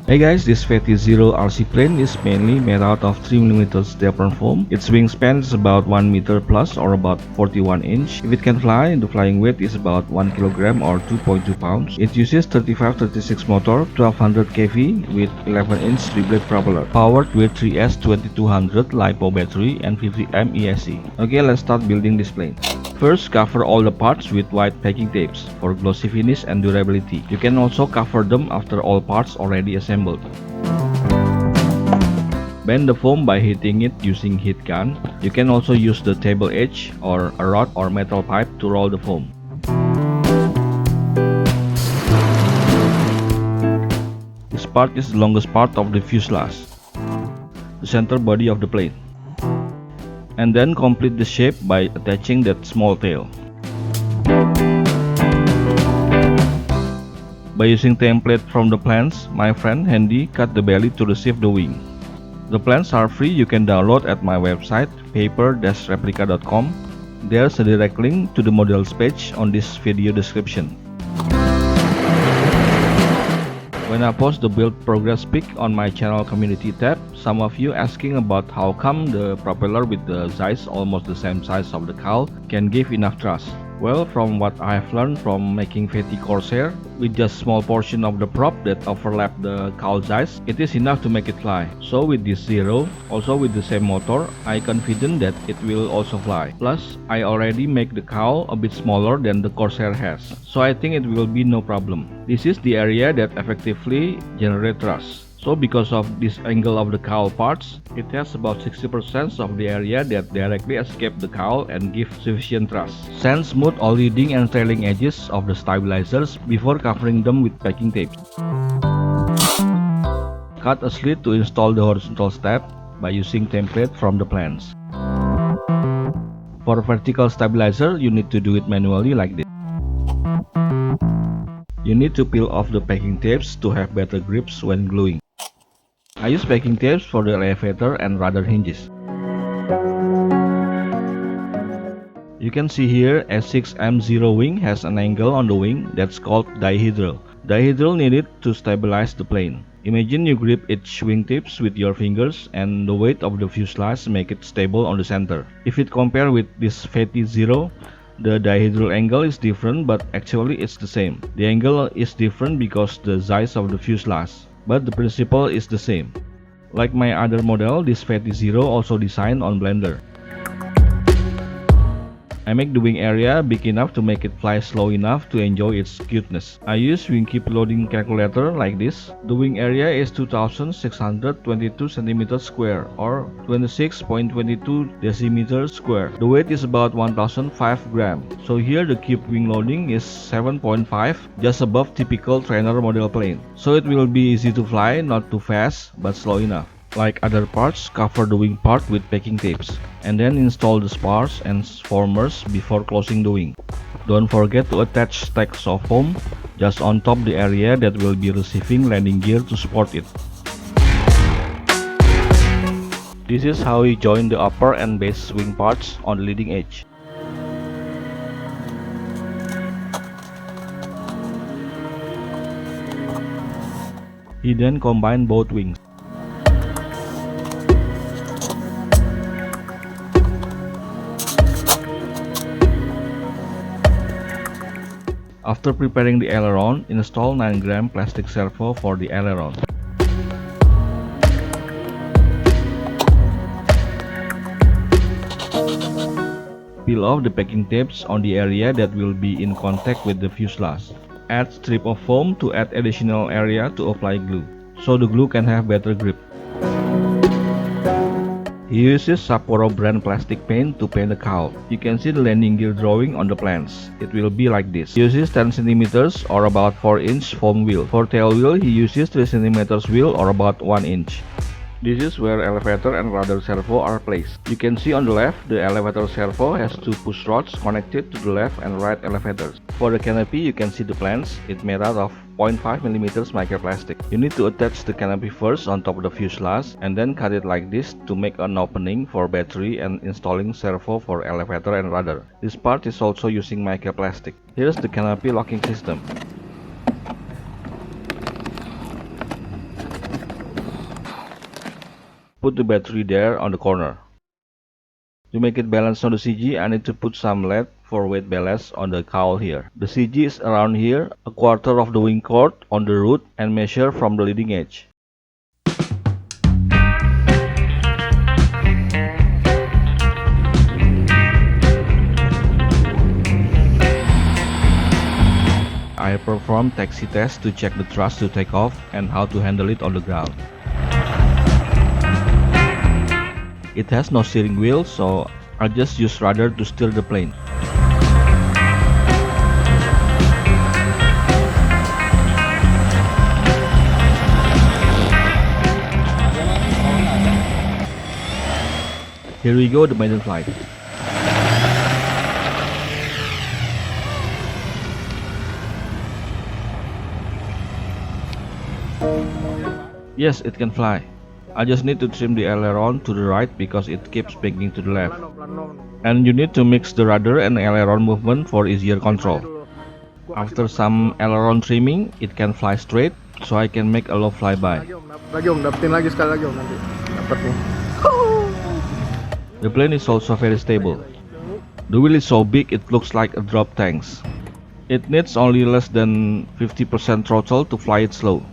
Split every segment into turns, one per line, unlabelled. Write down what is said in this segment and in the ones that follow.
Hey guys, this Fatty Zero RC plane is mainly made out of 3mm Depron foam. Its wingspan is about 1 meter plus or about 41 inch. If it can fly, the flying weight is about 1 kilogram or 2.2 pounds. It uses 3536 motor, 1200 kV with 11-inch 3-blade propeller, powered with 3S2200 LiPo battery and 50 mAh ESC. Okay, let's start building this plane. First, cover all the parts with white packing tapes for glossy finish and durability. You can also cover them after all parts already assembled. Bend the foam by heating it using heat gun. You can also use the table edge or a rod or metal pipe to roll the foam. This part is the longest part of the fuselage, the center body of the plane. And then complete the shape by attaching that small tail. By using template from the plans, my friend Handy cut the belly to receive the wing. The plans are free, you can download at my website paper-replica.com. There's a direct link to the models page on this video description. When I post the build progress pic on my channel community tab, some of you asking about how come the propeller with the size almost the same size of the cowl can give enough thrust. Well, from what I have learned from making Fatty Corsair, with just small portion of the prop that overlap the cowl size, it is enough to make it fly. So with this Zero, also with the same motor, I confident that it will also fly. Plus, I already make the cowl a bit smaller than the Corsair has, so I think it will be no problem. This is the area that effectively generates thrust. So because of this angle of the cowl parts, it has about 60% of the area that directly escape the cowl and give sufficient thrust. Sand smooth all leading and trailing edges of the stabilizers before covering them with packing tape. Cut a slit to install the horizontal step by using template from the plans. For vertical stabilizer, you need to do it manually like this. You need to peel off the packing tapes to have better grips when gluing. I use packing tapes for the elevator and rudder hinges. You can see here S6M0 wing has an angle on the wing that's called dihedral. Dihedral needed to stabilize the plane. Imagine you grip each wing tips with your fingers and the weight of the fuselage make it stable on the center. If it compare with this Fatty Zero, the dihedral angle is different, but actually it's the same. The angle is different because the size of the fuselage, but the principle is the same. Like my other model, this Fatty Zero also designed on Blender. I make the wing area big enough to make it fly slow enough to enjoy its cuteness. I use wing keep loading calculator like this. The wing area is 2622 cm square or 26.22 decimeters square. The weight is about 1005 grams. So here the cube wing loading is 7.5, just above typical trainer model plane. So it will be easy to fly, not too fast, but slow enough. Like other parts, cover the wing part with packing tapes, and then install the spars and formers before closing the wing. Don't forget to attach stacks of foam just on top the area that will be receiving landing gear to support it. This is how you join the upper and base wing parts on the leading edge. He then combined both wings. After preparing the aileron, install 9-gram plastic servo for the aileron. Peel off the packing tapes on the area that will be in contact with the fuselage. Add strip of foam to add additional area to apply glue, so the glue can have better grip. He uses Sapporo brand plastic paint to paint the cowl. You can see the landing gear drawing on the plans. It will be like this. He uses 10 cm or about 4-inch foam wheel. For tail wheel, he uses 3 cm wheel or about 1 inch. This is where elevator and rudder servo are placed. You can see on the left, the elevator servo has 2 push rods connected to the left and right elevators. For the canopy, you can see the plans. It's made out of 0.5mm microplastic. You need to attach the canopy first on top of the fuselage and then cut it like this to make an opening for battery and installing servo for elevator and rudder. This part is also using microplastic. Here's the canopy locking system. put the battery there on the corner. To make it balance on the CG, I need to put some lead for weight ballast on the cowl here. The CG is around here, a quarter of the wing chord on the root, and measure from the leading edge. I perform taxi test to check the thrust to take off and how to handle it on the ground. It has no steering wheel, so I'll just use rudder to steer the plane. Here we go, the maiden flight. Yes, it can fly. I just need to trim the aileron to the right because it keeps banking to the left. And you need to mix the rudder and aileron movement for easier control. After some aileron trimming, it can fly straight, so I can make a low flyby. The plane is also very stable. The wheel is so big it looks like a drop tank. It needs only less than 50% throttle to fly it slow.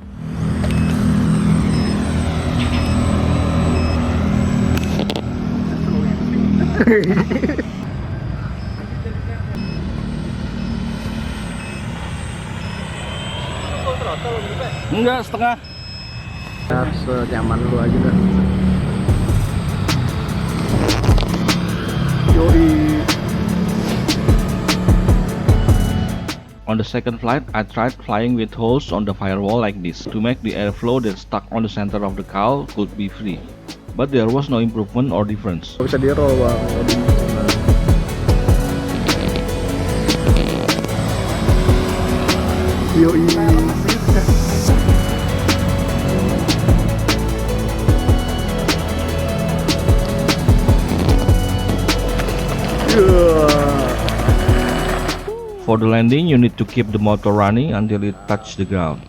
Enggak, setengah.
Senyaman lu aja dah. Yoi.
On the second flight, I tried flying with holes on the firewall like this to make the airflow that stuck on the center of the cowl could be free. But there was no improvement or difference.
Bisa di roll bang. Yoi.
For the landing, you need to keep the motor running until it touches the ground.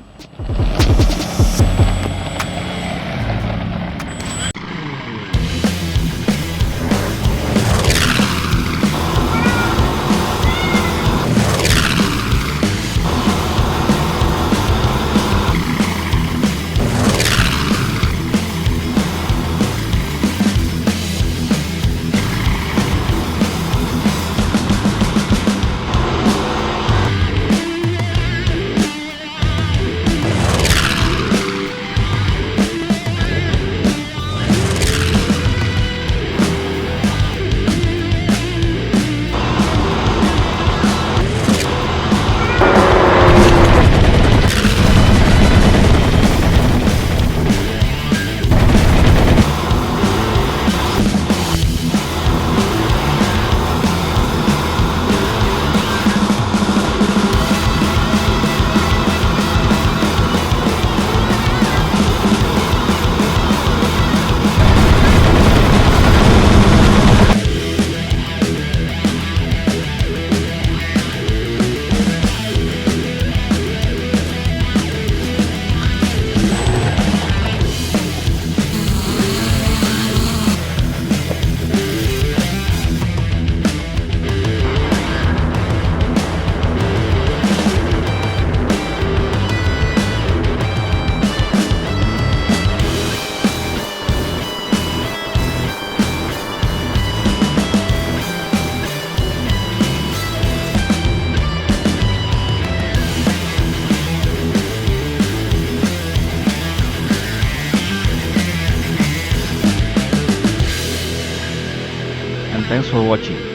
And thanks for watching.